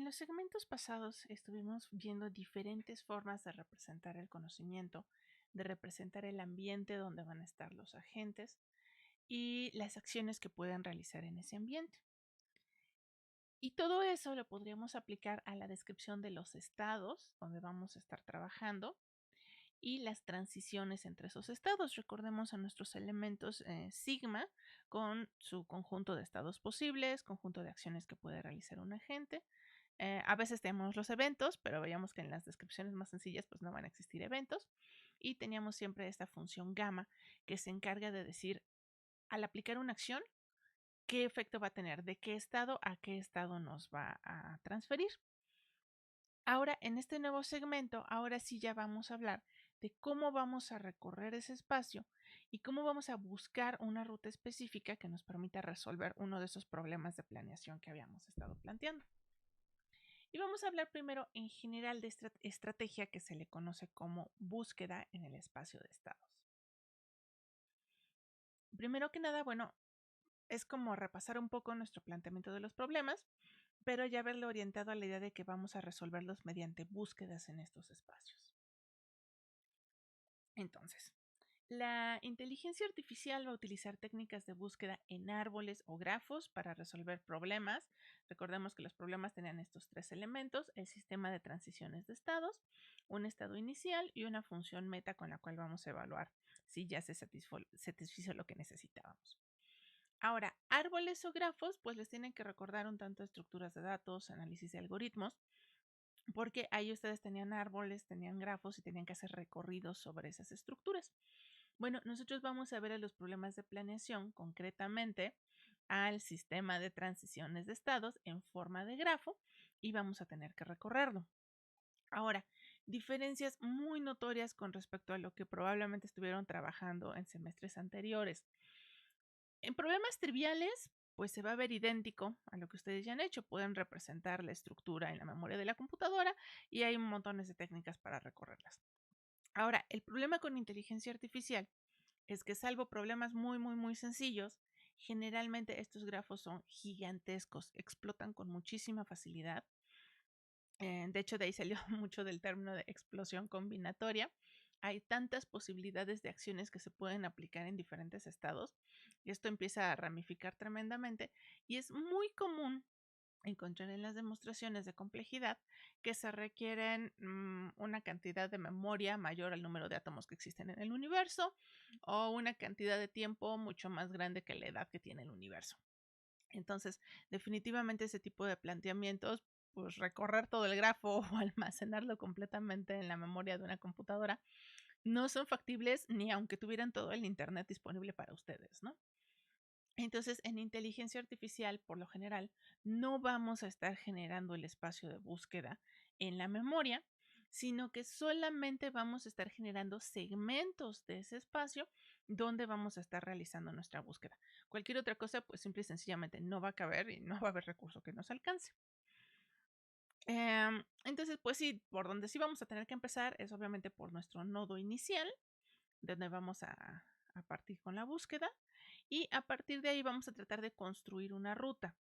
los segmentos pasados estuvimos viendo diferentes formas de representar el conocimiento, de representar el ambiente donde van a estar los agentes y las acciones que pueden realizar en ese ambiente. Y todo eso lo podríamos aplicar a la descripción de los estados donde vamos a estar trabajando y las transiciones entre esos estados. Recordemos a nuestros elementos sigma con su conjunto de estados posibles, conjunto de acciones que puede realizar un agente. A veces tenemos los eventos, pero veíamos que en las descripciones más sencillas pues no van a existir eventos. Y teníamos siempre esta función gamma que se encarga de decir, al aplicar una acción, qué efecto va a tener, de qué estado a qué estado nos va a transferir. Ahora, en este nuevo segmento, ahora sí ya vamos a hablar de cómo vamos a recorrer ese espacio y cómo vamos a buscar una ruta específica que nos permita resolver uno de esos problemas de planeación que habíamos estado planteando. Y vamos a hablar primero en general de esta estrategia que se le conoce como búsqueda en el espacio de estados. Primero que nada, bueno, es como repasar un poco nuestro planteamiento de los problemas, pero ya haberlo orientado a la idea de que vamos a resolverlos mediante búsquedas en estos espacios. Entonces, la inteligencia artificial va a utilizar técnicas de búsqueda en árboles o grafos para resolver problemas. Recordemos que los problemas tenían estos tres elementos: el sistema de transiciones de estados, un estado inicial y una función meta con la cual vamos a evaluar si ya se satisfizo lo que necesitábamos. Ahora, árboles o grafos, pues les tienen que recordar un tanto estructuras de datos, análisis de algoritmos, porque ahí ustedes tenían árboles, tenían grafos y tenían que hacer recorridos sobre esas estructuras. Bueno, nosotros vamos a ver a los problemas de planeación, concretamente al sistema de transiciones de estados en forma de grafo, y vamos a tener que recorrerlo. Ahora, diferencias muy notorias con respecto a lo que probablemente estuvieron trabajando en semestres anteriores. En problemas triviales, pues se va a ver idéntico a lo que ustedes ya han hecho. Pueden representar la estructura en la memoria de la computadora y hay montones de técnicas para recorrerlas. Ahora, el problema con inteligencia artificial es que, salvo problemas muy sencillos, generalmente estos grafos son gigantescos, explotan con muchísima facilidad. De hecho, de ahí salió mucho del término de explosión combinatoria. Hay tantas posibilidades de acciones que se pueden aplicar en diferentes estados y esto empieza a ramificar tremendamente, y es muy común encontrar en las demostraciones de complejidad que se requieren una cantidad de memoria mayor al número de átomos que existen en el universo, o una cantidad de tiempo mucho más grande que la edad que tiene el universo. Entonces, definitivamente ese tipo de planteamientos, pues recorrer todo el grafo o almacenarlo completamente en la memoria de una computadora, no son factibles ni aunque tuvieran todo el internet disponible para ustedes, ¿no? Entonces, en inteligencia artificial, por lo general, no vamos a estar generando el espacio de búsqueda en la memoria, sino que solamente vamos a estar generando segmentos de ese espacio donde vamos a estar realizando nuestra búsqueda. Cualquier otra cosa, pues simple y sencillamente no va a caber y no va a haber recurso que nos alcance. Entonces, pues sí, por donde sí vamos a tener que empezar es obviamente por nuestro nodo inicial, donde vamos a partir con la búsqueda, y a partir de ahí vamos a tratar de construir una ruta.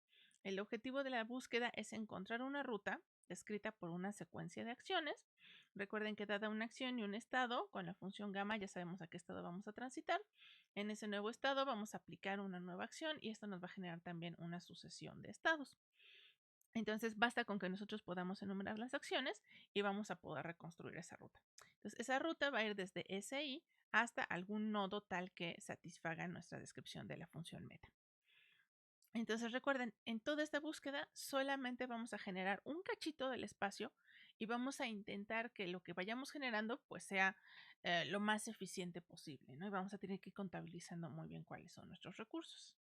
El objetivo de la búsqueda es encontrar una ruta descrita por una secuencia de acciones. Recuerden que dada una acción y un estado, con la función gamma ya sabemos a qué estado vamos a transitar. En ese nuevo estado vamos a aplicar una nueva acción y esto nos va a generar también una sucesión de estados. Entonces basta con que nosotros podamos enumerar las acciones y vamos a poder reconstruir esa ruta. Entonces esa ruta va a ir desde SI hasta algún nodo tal que satisfaga nuestra descripción de la función meta. Entonces recuerden, en toda esta búsqueda solamente vamos a generar un cachito del espacio y vamos a intentar que lo que vayamos generando pues sea lo más eficiente posible, ¿no? Y vamos a tener que ir contabilizando muy bien cuáles son nuestros recursos.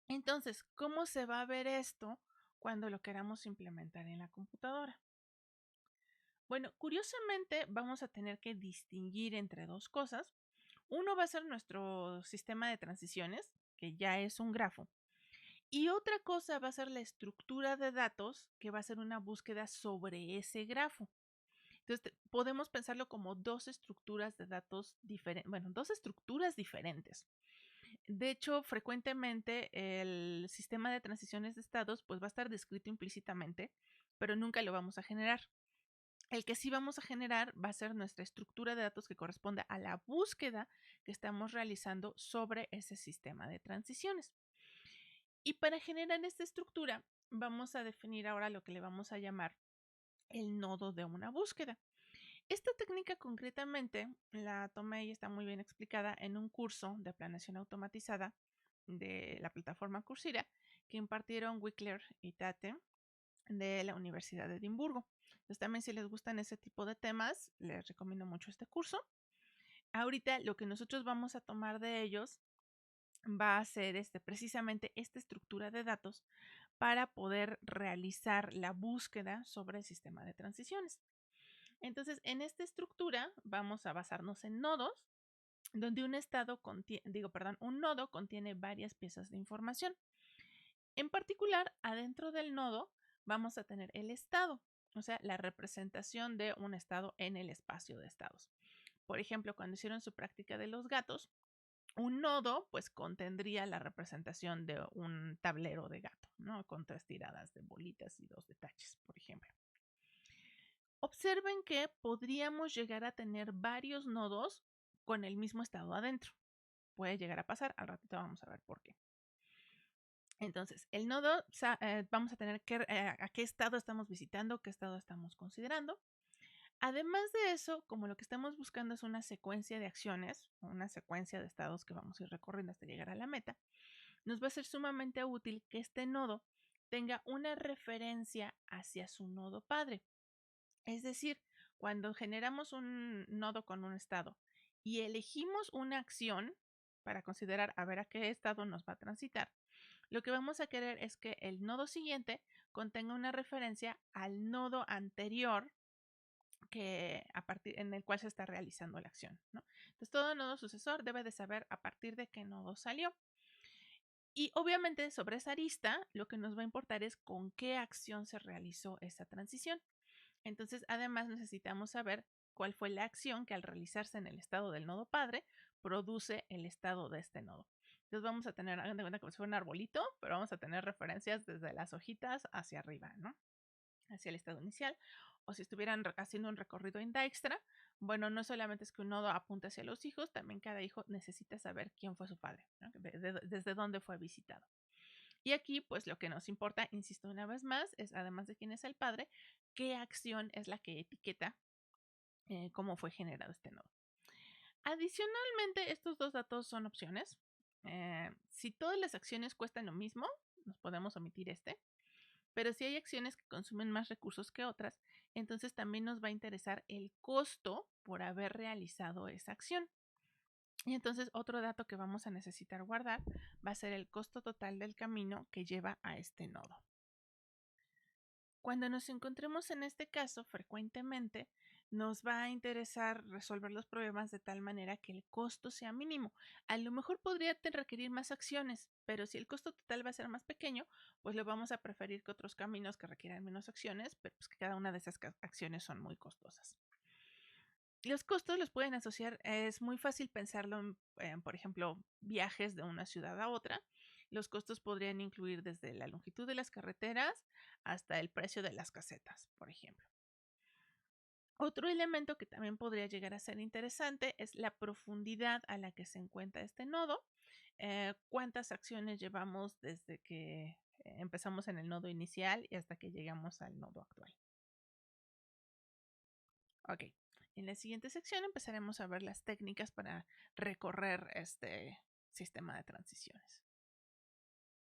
Entonces, ¿cómo se va a ver esto cuando lo queramos implementar en la computadora? Bueno, curiosamente vamos a tener que distinguir entre dos cosas. Uno va a ser nuestro sistema de transiciones, que ya es un grafo, y otra cosa va a ser la estructura de datos, que va a ser una búsqueda sobre ese grafo. Entonces, podemos pensarlo como dos estructuras de datos diferentes, bueno, dos estructuras diferentes. De hecho, frecuentemente el sistema de transiciones de estados pues va a estar descrito implícitamente, pero nunca lo vamos a generar. El que sí vamos a generar va a ser nuestra estructura de datos que corresponde a la búsqueda que estamos realizando sobre ese sistema de transiciones. Y para generar esta estructura, vamos a definir ahora lo que le vamos a llamar el nodo de una búsqueda. Esta técnica concretamente la tomé y está muy bien explicada en un curso de planeación automatizada de la plataforma Coursera que impartieron Wickler y Tate de la Universidad de Edimburgo. Entonces también si les gustan ese tipo de temas, les recomiendo mucho este curso. Ahorita lo que nosotros vamos a tomar de ellos va a ser precisamente esta estructura de datos para poder realizar la búsqueda sobre el sistema de transiciones. Entonces, en esta estructura vamos a basarnos en nodos, donde un nodo contiene varias piezas de información. En particular, adentro del nodo vamos a tener el estado, o sea, la representación de un estado en el espacio de estados. Por ejemplo, cuando hicieron su práctica de los gatos, un nodo pues contendría la representación de un tablero de gato, ¿no? Con 3 tiradas de bolitas y 2 de taches, por ejemplo. Observen que podríamos llegar a tener varios nodos con el mismo estado adentro. Puede llegar a pasar, al ratito vamos a ver por qué. Entonces, el nodo, vamos a tener que a qué estado estamos visitando, qué estado estamos considerando. Además de eso, como lo que estamos buscando es una secuencia de acciones, una secuencia de estados que vamos a ir recorriendo hasta llegar a la meta, nos va a ser sumamente útil que este nodo tenga una referencia hacia su nodo padre. Es decir, cuando generamos un nodo con un estado y elegimos una acción para considerar a ver a qué estado nos va a transitar, lo que vamos a querer es que el nodo siguiente contenga una referencia al nodo anterior en el cual se está realizando la acción, ¿no? Entonces, todo nodo sucesor debe de saber a partir de qué nodo salió. Y obviamente sobre esa arista, lo que nos va a importar es con qué acción se realizó esa transición. Entonces, además necesitamos saber cuál fue la acción que al realizarse en el estado del nodo padre produce el estado de este nodo. Entonces vamos a tener, hagan de cuenta como si fuera un arbolito, pero vamos a tener referencias desde las hojitas hacia arriba, ¿no? Hacia el estado inicial. O si estuvieran haciendo un recorrido en Dijkstra, bueno, no solamente es que un nodo apunte hacia los hijos, también cada hijo necesita saber quién fue su padre, ¿no? Desde dónde fue visitado. Y aquí, pues lo que nos importa, insisto una vez más, es además de quién es el padre, qué acción es la que etiqueta cómo fue generado este nodo. Adicionalmente, estos dos datos son opciones. Si todas las acciones cuestan lo mismo, nos podemos omitir pero si hay acciones que consumen más recursos que otras, entonces también nos va a interesar el costo por haber realizado esa acción. Y entonces otro dato que vamos a necesitar guardar va a ser el costo total del camino que lleva a este nodo. Cuando nos encontremos en este caso, frecuentemente nos va a interesar resolver los problemas de tal manera que el costo sea mínimo. A lo mejor podría requerir más acciones, pero si el costo total va a ser más pequeño, pues lo vamos a preferir que otros caminos que requieran menos acciones, pero pues que cada una de esas acciones son muy costosas. Los costos los pueden asociar, es muy fácil pensarlo por ejemplo, viajes de una ciudad a otra. Los costos podrían incluir desde la longitud de las carreteras hasta el precio de las casetas, por ejemplo. Otro elemento que también podría llegar a ser interesante es la profundidad a la que se encuentra este nodo. ¿Cuántas acciones llevamos desde que empezamos en el nodo inicial y hasta que llegamos al nodo actual? Ok, en la siguiente sección empezaremos a ver las técnicas para recorrer este sistema de transiciones.